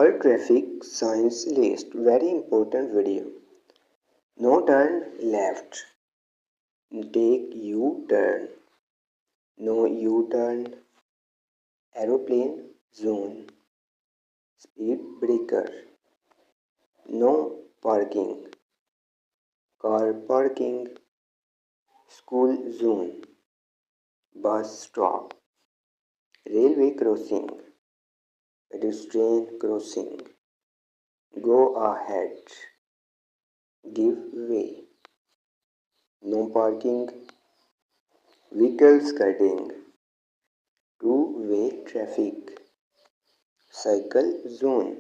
Our traffic signs list, very important video. No turn left. Take U-turn. No U-turn. Aeroplane zone. Speed breaker. No parking. Car parking. School zone. Bus stop. Railway crossing. Pedestrian crossing. Go ahead. Give way. No parking. Vehicle skirting. Two-way traffic. Cycle zone.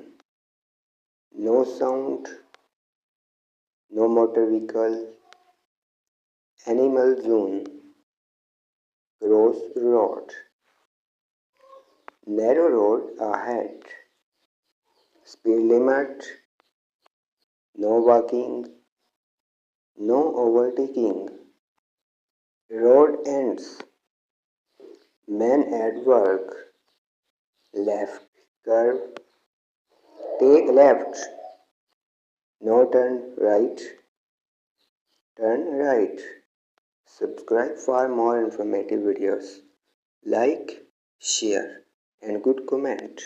No sound. No motor vehicle. Animal zone. Crossroad. Narrow road ahead. Speed limit. No walking. No overtaking. Road ends. Man at work. Left curve. Take left. No turn right. Turn right. Subscribe for more informative videos. Like, share and good comment.